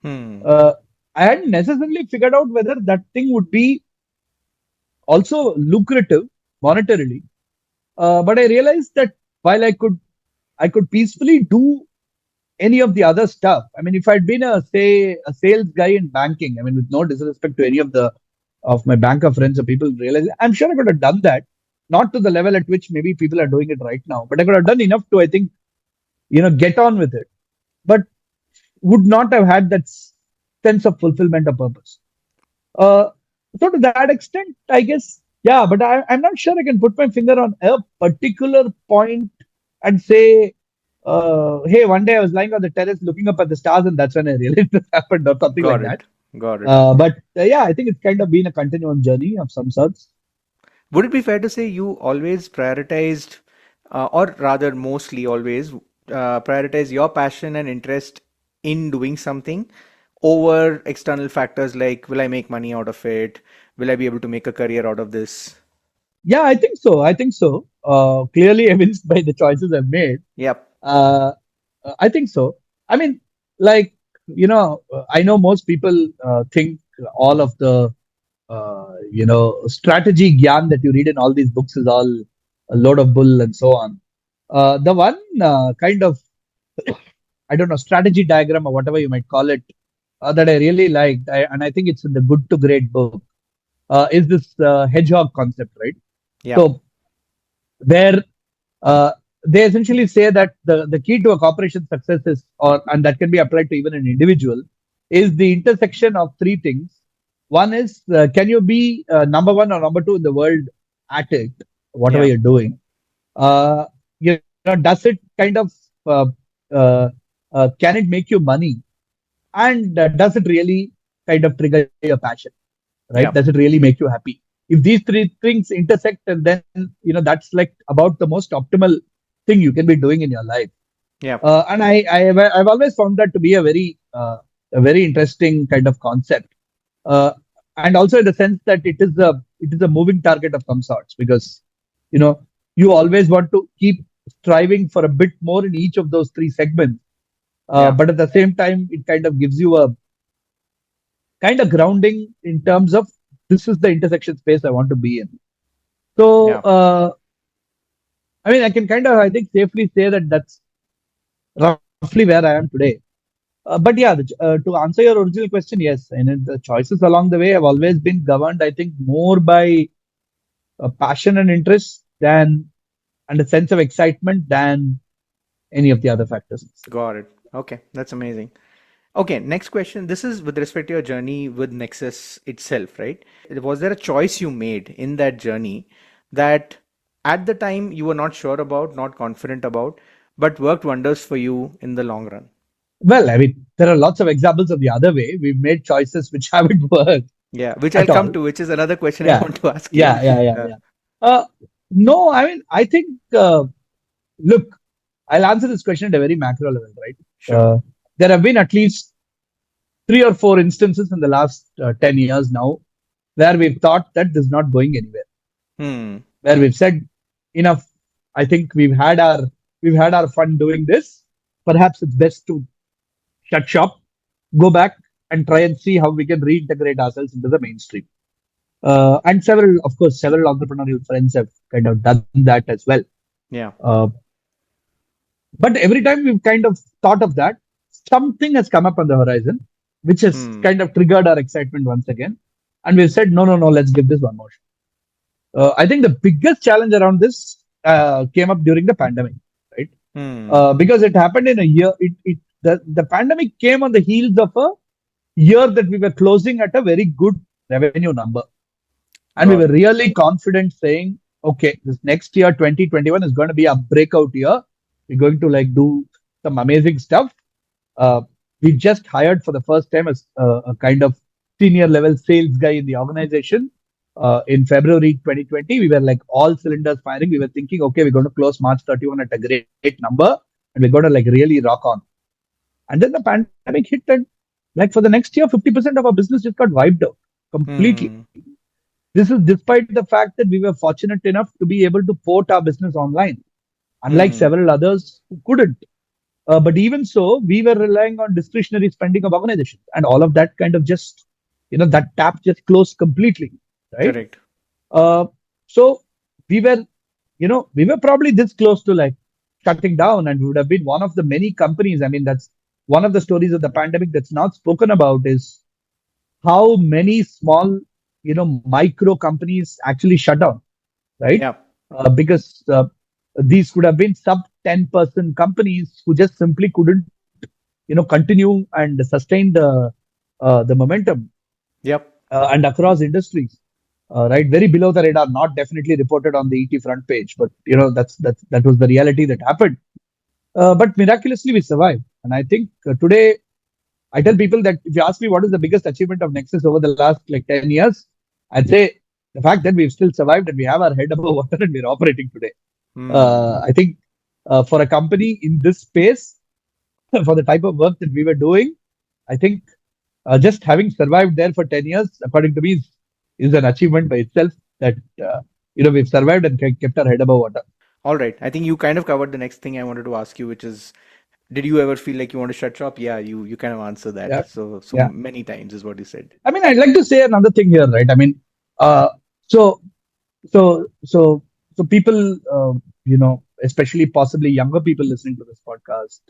Hmm. Uh, I hadn't necessarily figured out whether that thing would be also lucrative monetarily. But I realized that while I could peacefully do any of the other stuff. I mean, if I'd been a sales guy in banking, I mean, with no disrespect to any of my banker friends or people realize, I'm sure I could have done that, not to the level at which maybe people are doing it right now, but I could have done enough to, I think, get on with it, but would not have had that sense of fulfillment or purpose. Uh, so to that extent, I guess, yeah, but I'm not sure I can put my finger on a particular point and say, hey, one day I was lying on the terrace looking up at the stars, and that's when I realized this happened, or something like Got that. it. Got it. But yeah, I think it's kind of been a continuum journey of some sorts. Would it be fair to say you always prioritized, or rather, mostly always, prioritize your passion and interest in doing something over external factors like, will I make money out of it? Will I be able to make a career out of this? Yeah, I think so. I think so. Clearly evinced by the choices I've made. Yep. Uh, I think so. I mean, like, I know most people think all of the, strategy gyan that you read in all these books is all a load of bull and so on. The one kind of, I don't know, strategy diagram or whatever you might call it, that I really liked, and I think it's in the Good to Great book, is this hedgehog concept, right? Yep. So, where uh, they essentially say that the key to a corporation success is, and that can be applied to even an individual, is the intersection of three things. One is, can you be number one or number two in the world at it, whatever Yeah. you're doing? Does it kind of uh, can it make you money, and does it really kind of trigger your passion? Right? Does Yep. it really make you happy? If these three things intersect, and then that's like about the most optimal thing you can be doing in your life. Yep. And I've always found that to be a very interesting kind of concept, uh, and also in the sense that it is a moving target of some sorts, because you know you always want to keep striving for a bit more in each of those three segments, Yeah. but at the same time it kind of gives you a kind of grounding in terms of, this is the intersection space I want to be in. So, Yeah. I mean, I can kind of, I think, safely say that that's roughly where I am today. But yeah, to answer your original question, yes, and the choices along the way have always been governed, I think, more by passion and interest than and a sense of excitement than any of the other factors. Got it. Okay. That's amazing. Okay, next question. This is with respect to your journey with Nexus itself, right? Was there a choice you made in that journey that at the time you were not sure about, not confident about, but worked wonders for you in the long run? Well, I mean, there are lots of examples of the other way. We've made choices which haven't worked Yeah, which I'll at come all. to, which is another question I Yeah, want to ask you. yeah, yeah, yeah, Uh, yeah. Uh, no, I mean, I think, look, I'll answer this question at a very macro level, right? sure. there have been at least 3 or 4 instances in the last 10 years now where we've thought that this is not going anywhere, Hmm. where we've said enough. I think we've had our fun doing this. Perhaps it's best to shut shop, go back and try and see how we can reintegrate ourselves into the mainstream. And of course, several entrepreneurial friends have kind of done that as well. Yeah. Uh, but every time we've kind of thought of that, something has come up on the horizon, which has Hmm. kind of triggered our excitement once again. And we've said, no, no, no, let's give this one more shot. I think the biggest challenge around this came up during the pandemic, right? Hmm. Because it happened in a year. The pandemic came on the heels of a year that we were closing at a very good revenue number. And we Got were it. really confident saying, okay, this next year, 2021, is going to be a breakout year. We're going to like do some amazing stuff. Uh, we just hired for the first time as a kind of senior level sales guy in the organization. In February 2020, we were like all cylinders firing. We were thinking, okay, we're going to close March 31 at a great number and we're going to like really rock on. And then the pandemic hit, and like for the next year, 50% of our business just got wiped out completely. Hmm. This is despite the fact that we were fortunate enough to be able to port our business online, unlike Hmm. several others who couldn't. But even so, we were relying on discretionary spending of organizations, and all of that kind of just, that tap just closed completely, right? Correct. Uh, so we were, we were probably this close to like shutting down, and we would have been one of the many companies. I mean, that's one of the stories of the pandemic that's not spoken about is how many small, micro companies actually shut down, right? Yeah. Because these could have been sub 10% companies who just simply couldn't, continue and sustain the momentum Yep. and across industries. Right, very below the radar, not definitely reported on the ET front page, but that was the reality that happened. But miraculously, we survived, and I think today I tell people that if you ask me what is the biggest achievement of Nexus over the last like 10 years, I'd say the fact that we've still survived and we have our head above water and we're operating today. Hmm. I think for a company in this space, for the type of work that we were doing, I think just having survived there for 10 years, according to me, is an achievement by itself that, we've survived and kept our head above water. All right. I think you kind of covered the next thing I wanted to ask you, which is, did you ever feel like you want to shut shop? Yeah, you kind of answer that. Yeah. So Yeah. many times is what you said. I mean, I'd like to say another thing here, right? I mean, uh, so So, so, so people, especially possibly younger people listening to this podcast,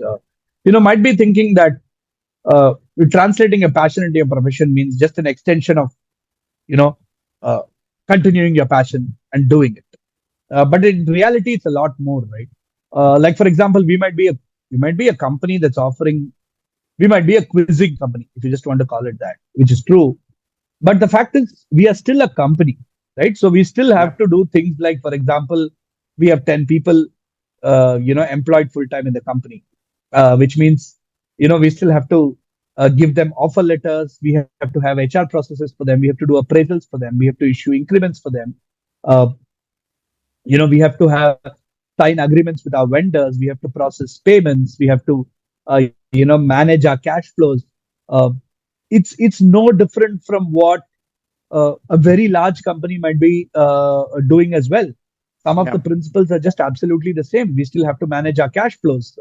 might be thinking that translating a passion into a profession means just an extension of, you know, uh, continuing your passion and doing it. But in reality, it's a lot more, right? Like for example, we might be a company that's offering, we might be a quizzing company, if you just want to call it that, which is true. But the fact is, we are still a company, right? So we still Yeah. have to do things like, for example, we have 10 people, employed full time in the company, which means, we still have to give them offer letters. We have to have HR processes for them. We have to do appraisals for them. We have to issue increments for them. Uh, we have to have sign agreements with our vendors. We have to process payments. We have to, manage our cash flows. Uh, it's no different from what a very large company might be doing as well. Some of Yeah. the principles are just absolutely the same. We still have to manage our cash flows.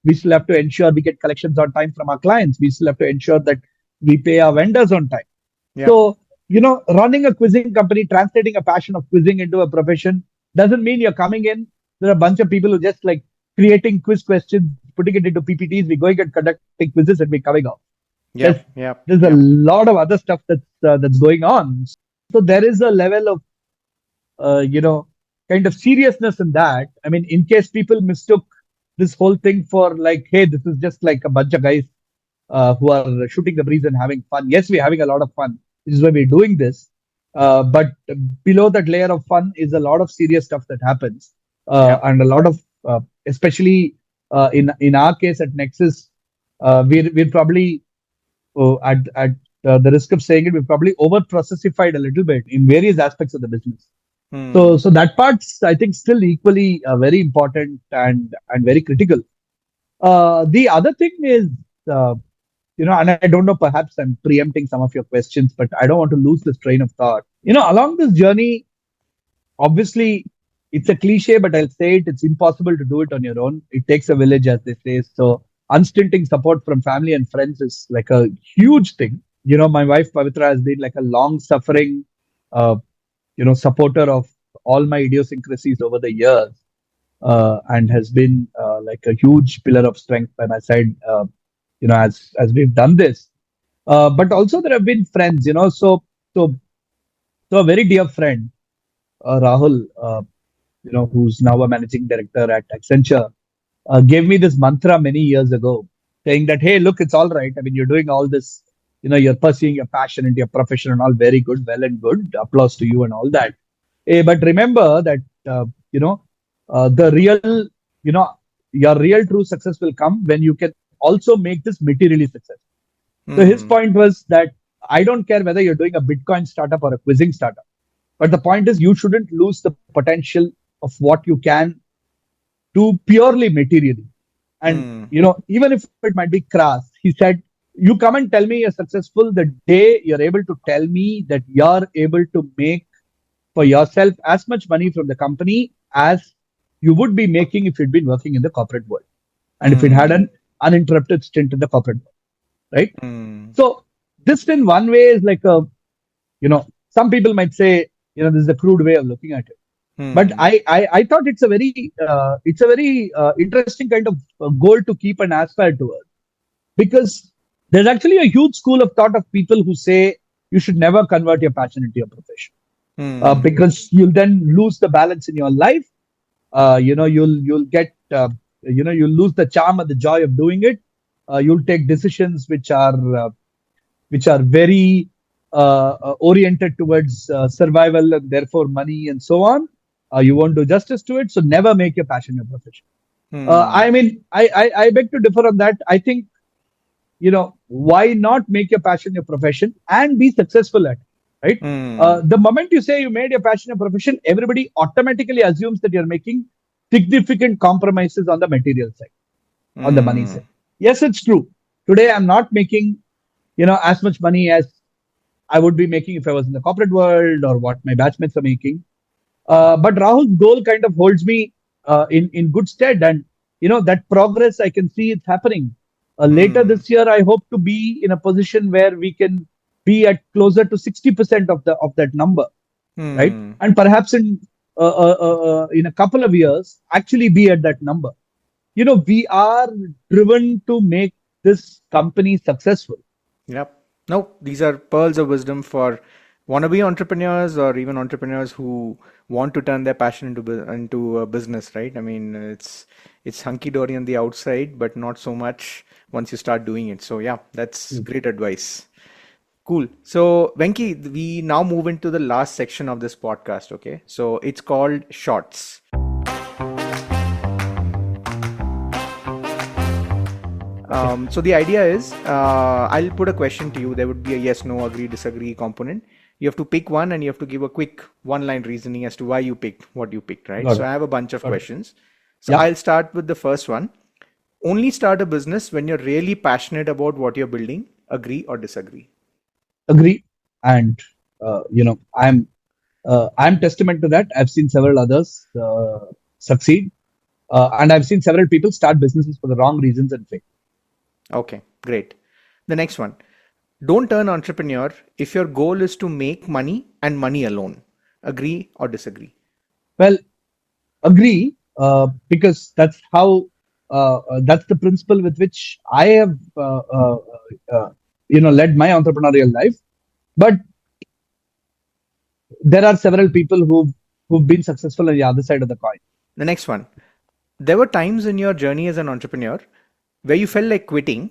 We still have to ensure we get collections on time from our clients. We still have to ensure that we pay our vendors on time. Yeah. So, running a quizzing company, translating a passion of quizzing into a profession doesn't mean you're coming in. There are a bunch of people who just like creating quiz questions, putting it into PPTs. We're going and conducting quizzes and we're coming out. There's Yep. Yep. there's a Yep. lot of other stuff that's going on. So there is a level of uh, you know kind of seriousness in that. I mean, in case people mistook this whole thing for like, hey, this is just like a bunch of guys who are shooting the breeze and having fun. Yes, we're having a lot of fun, which is why we're doing this. But below that layer of fun is a lot of serious stuff that happens, Yep. and a lot of, especially in our case at Nexus, we're probably at the risk of saying it, we've probably over processified a little bit in various aspects of the business. So, Hmm. so that part's I think still equally very important and very critical. The other thing is and I don't know, perhaps I'm preempting some of your questions, but I don't want to lose this train of thought. Along this journey, obviously, it's a cliche, but I'll say it. It's impossible to do it on your own. It takes a village, as they say. So, unstinting support from family and friends is like a huge thing. My wife Pavitra has been like a long-suffering, uh, supporter of all my idiosyncrasies over the years, and has been like a huge pillar of strength by my side. As we've done this, but also there have been friends. So so a very dear friend, Rahul, who's now a managing director at Accenture, gave me this mantra many years ago, saying that, hey, look, it's all right. I mean, you're doing all this, you're pursuing your passion and your profession and all very good, well and good. Applause to you and all that. But remember that, the real, you know, your real true success will come when you can also make this materially successful. So his Hmm. point was that I don't care whether you're doing a Bitcoin startup or a quizzing startup. But the point is, you shouldn't lose the potential of what you can do purely materially. And, Hmm. even if it might be crass, he said, you come and tell me you're successful the day you're able to tell me that you're able to make for yourself as much money from the company as you would be making if you'd been working in the corporate world and if it had Hmm. an uninterrupted stint in the corporate world, right? Hmm. So this in one way is like some people might say, this is a crude way of looking at it. But Hmm. I thought it's a very interesting kind of goal to keep and aspire towards, because there's actually a huge school of thought of people who say you should never convert your passion into your profession, Hmm. because you'll then lose the balance in your life. You'll get you'll lose the charm and the joy of doing it. You'll take decisions which are very oriented towards survival and therefore money and so on. You won't do justice to it. So never make your passion your profession. Hmm. I mean, I beg to differ on that. I think, why not make your passion your profession and be successful at it, right? Hmm. The moment you say you made your passion your profession, everybody automatically assumes that you're making significant compromises on the material side, on the money Hmm. side. Yes, it's true. Today, I'm not making, as much money as I would be making if I was in the corporate world or what my batchmates are making. But Rahul's goal kind of holds me in good stead, and that progress I can see it's happening. Later Hmm. this year, I hope to be in a position where we can be at closer to 60% of that number, right? Hmm. And perhaps in a couple of years, actually be at that number. We are driven to make this company successful. Yep. No, these are pearls of wisdom for wannabe entrepreneurs or even entrepreneurs who want to turn their passion into a business, right? I mean, it's hunky dory on the outside, but not so much once you start doing it. So yeah, that's great advice. Cool. So Venki, we now move into the last section of this podcast. Okay, so it's called shorts. So the idea is, I'll put a question to you. There would be a yes, no, agree, disagree component. You have to pick one and you have to give a quick one-line reasoning as to why you picked what you picked, right? Got So it. I have a bunch of Got it. questions. So Yeah. I'll start with the first one. Only start a business when you're really passionate about what you're building. Agree or disagree? Agree. And I'm testament to that. I've seen several others succeed, and I've seen several people start businesses for the wrong reasons and fail. Okay, great. The next one. Don't turn entrepreneur if your goal is to make money and money alone. Agree or disagree? Well, agree, because that's the principle with which I have led my entrepreneurial life. But there are several people who've been successful on the other side of the coin. The next one. There were times in your journey as an entrepreneur where you felt like quitting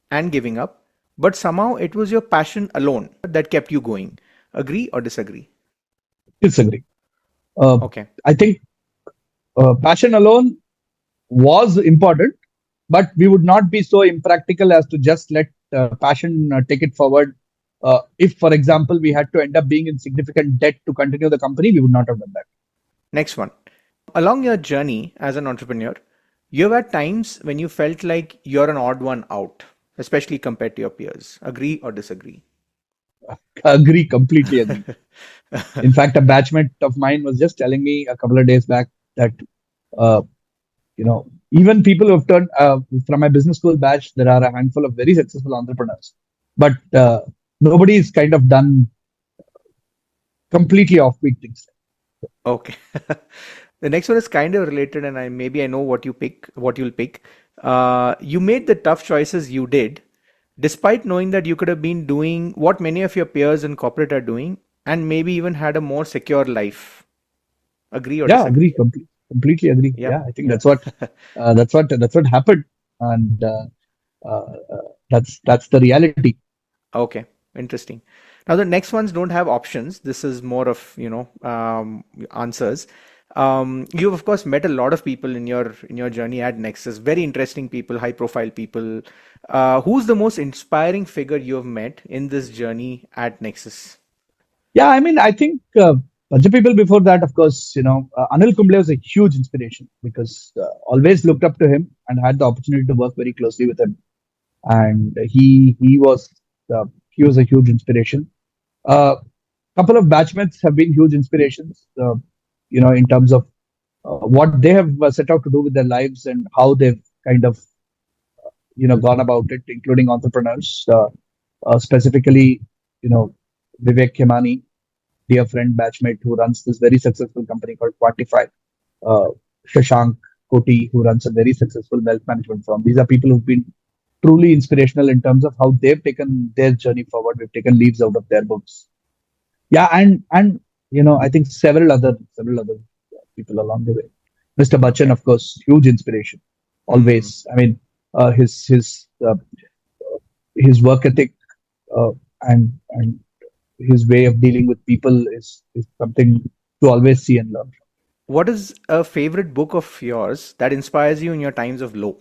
and giving up, but somehow it was your passion alone that kept you going. Agree or disagree? Disagree. Uh, Okay. I think passion alone was important, but we would not be so impractical as to just let passion take it forward. If, for example, we had to end up being in significant debt to continue the company, we would not have done that. Next one. Along your journey as an entrepreneur, you've had times when you felt like you're an odd one out. especially compared to your peers. Agree or disagree? Agree, completely agree. In fact, a batchmate of mine was just telling me a couple of days back that uh, even people who have turned from my business school batch, there are a handful of very successful entrepreneurs, but nobody's kind of done completely offbeat things. Okay. The next one is kind of related, and I know what you'll pick. You made the tough choices you did, despite knowing that you could have been doing what many of your peers in corporate are doing, and maybe even had a more secure life. Agree or Yeah, agree, disagree? completely agree. Yep. Yeah, I think Yep. that's what happened, and that's the reality. Okay, interesting. Now the next ones don't have options. This is more of, answers. You've of course met a lot of people in your journey at Nexus. Very interesting people, high profile people. Who's the most inspiring figure you have met in this journey at Nexus? Yeah, I mean, I think bunch of people before that, of course, Anil Kumble was a huge inspiration because always looked up to him and had the opportunity to work very closely with him, and uh, he was a huge inspiration. A couple of batchmates have been huge inspirations, in terms of what they have set out to do with their lives and how they've kind of gone about it, including entrepreneurs, specifically, you know, Vivek Khemani, dear friend, batchmate, who runs this very successful company called Quantify. Uh, Shashank Koti, who runs a very successful wealth management firm. These are people who've been truly inspirational in terms of how they've taken their journey forward. We've taken leaves out of their books. Yeah, and I think several other people along the way. Mr. Bachchan, Okay. of course, huge inspiration. Hmm. Always. I mean, his work ethic, and his way of dealing with people is something to always see and learn. What is a favorite book of yours that inspires you in your times of low?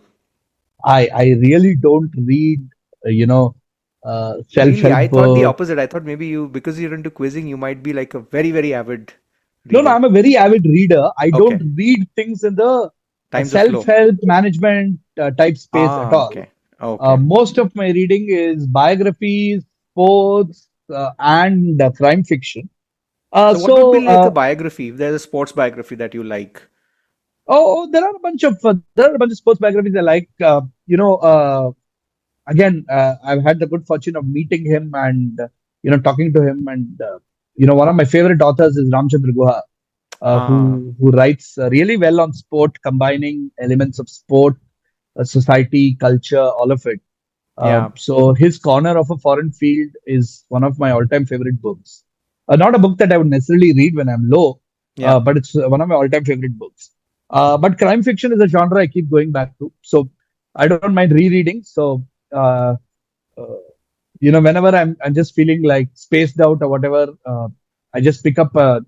I really don't read, self Really, help I thought the book. opposite. I thought maybe because you're into quizzing, you might be like a very, very avid No, no, reader. I'm a very avid reader. I don't Okay. read things in the Times of self flow. help management type space at Ah, all. okay. Okay. Most of my reading is biographies, sports, and Okay. crime fiction. Uh, So what would be so, like a uh, biography? If there's a sports biography that you like. there are a bunch of sports biographies I like. Again, I've had the good fortune of meeting him and talking to him, and one of my favorite authors is Ramchandra Guha, Ah, who writes really well on sport, combining elements of sport, society, culture, all of it. yeah. So his Corner of a Foreign Field is one of my all-time favorite books. Not a book that I would necessarily read when I'm low, Yeah. but it's one of my all-time favorite books. But crime fiction is a genre I keep going back to, so I don't mind rereading. So uh, uh, whenever I'm just feeling like spaced out or whatever, I just pick up an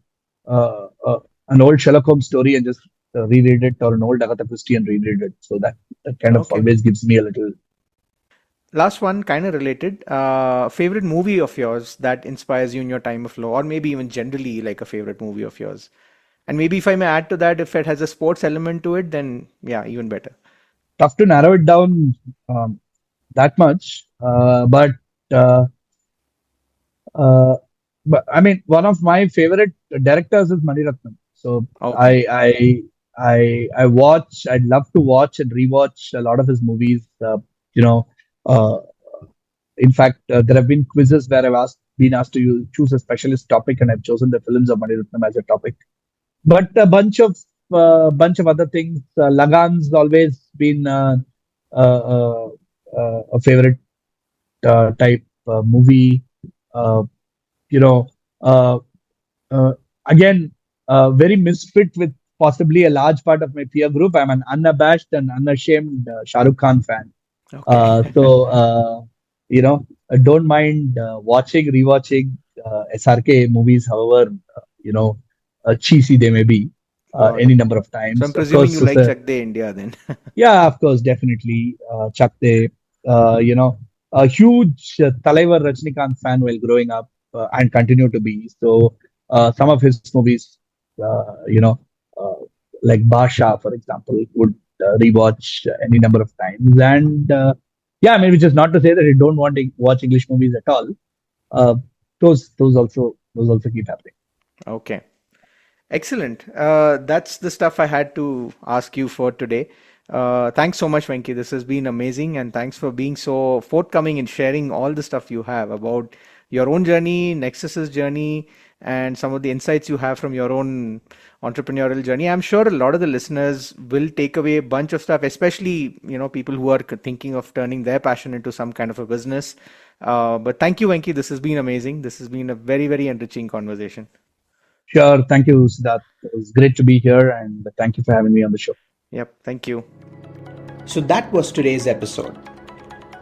old Sherlock Holmes story and just reread it, or an old Agatha Christie and reread it. So that kind of Okay. always gives me a little. Last one, kind of related. Favorite movie of yours that inspires you in your time of low, or maybe even generally like a favorite movie of yours. And maybe if I may add to that, if it has a sports element to it, then yeah, even better. Tough to narrow it down that much, uh, uh, but I mean, one of my favorite directors is Mani Ratnam. So Okay. I I I watch. I'd love to watch and rewatch a lot of his movies. You know, uh, in fact, there have been quizzes where been asked to choose a specialist topic, and I've chosen the films of Mani Ratnam as a topic. But a bunch of other things. Lagan's always been uh, uh, a favorite type movie. Uh, you know, uh, uh, again, very misfit with possibly a large part of my peer group. I'm an unabashed and unashamed Shah Rukh Khan fan. Okay. So I don't mind rewatching SRK movies, however, cheesy they may be, Got any it. number of So times. I'm Of presuming you course, like Chak De India then. yeah, of course, definitely. Chuck Day, a huge Talaivar Rajnikant fan while growing up, and continue to be. So some of his movies, uh, like Basha, for example, would rewatch any number of times. And Yeah, I mean, which is not to say that you don't want to watch English movies at all. Uh, those also keep happening. Okay. Excellent. That's the stuff I had to ask you for today. Thanks so much, Venki. This has been amazing, and thanks for being so forthcoming and sharing all the stuff you have about your own journey, Nexus's journey, and some of the insights you have from your own entrepreneurial journey. I'm sure a lot of the listeners will take away a bunch of stuff, especially people who are thinking of turning their passion into some kind of a business. But thank you, Venki. This has been amazing. This has been a very, very enriching conversation. Sure. Thank you, Siddharth. It was great to be here, and thank you for having me on the show. Yep. Thank you. So that was today's episode.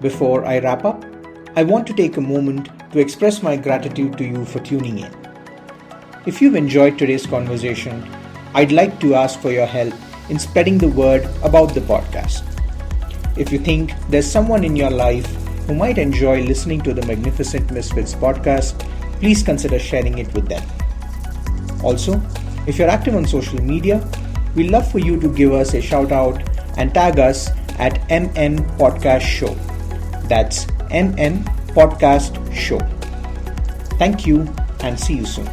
Before I wrap up, I want to take a moment to express my gratitude to you for tuning in. If you've enjoyed today's conversation, I'd like to ask for your help in spreading the word about the podcast. If you think there's someone in your life who might enjoy listening to the Magnificent Misfits podcast, please consider sharing it with them. Also, if you're active on social media, we'd love for you to give us a shout out and tag us at MN Podcast Show. That's MN Podcast Show. Thank you and see you soon.